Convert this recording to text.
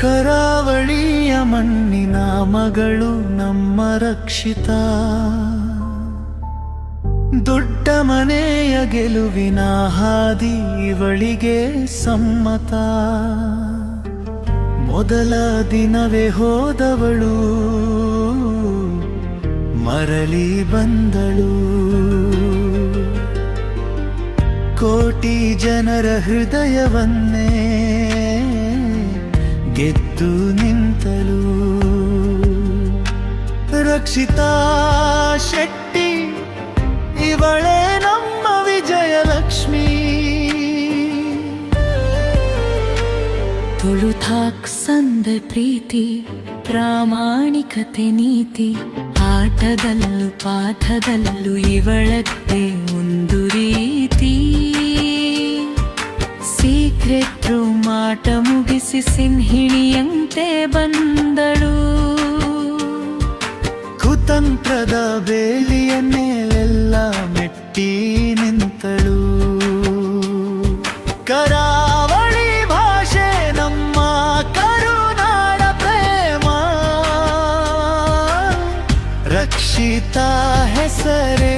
ಕರಾವಳಿಯ ಮಣ್ಣಿನ ಮಗಳು ನಮ್ಮ ರಕ್ಷಿತಾ, ದೊಡ್ಡ ಮನೆಯ ಗೆಲುವಿನ ಹಾದಿ ಇವಳಿಗೆ ಸಮ್ಮತ. ಮೊದಲ ದಿನವೇ ಹೋದವಳು ಮರಳಿ ಬಂದಳು, ಕೋಟಿ ಜನರ ಹೃದಯವನ್ನೇ ಗೆದ್ದು ನಿಂತಳು. ರಕ್ಷಿತಾ ಶೆಟ್ಟಿ ಇವಳೇ ನಮ್ಮ ವಿಜಯಲಕ್ಷ್ಮಿ. ತುಳುಥಾಕ್ ಸಂದ ಪ್ರೀತಿ, ಪ್ರಾಮಾಣಿಕತೆ ನೀತಿ, ಆಟದಲ್ಲೂ ಪಾಠದಲ್ಲೂ ಇವಳದ್ದೇ ಒಂದು ರೀತಿ. ಸೀಕ್ರೆಟ್ ರೂಮ್ ಆಟ ಮುಗಿಸಿ ಸಿಂಹಿಣಿಯಂತೆ ಬಂದಳು, ಕುತಂತ್ರದ ಬೇಲಿಯನ್ನೆಲ್ಲ ಮೆಟ್ಟಿ ನಿಂತಳು. ಕರಾವಳಿ ಭಾಷೆ ನಮ್ಮ ಕರುನಾಡ ಪ್ರೇಮ, ರಕ್ಷಿತಾ ಹೆಸರೇ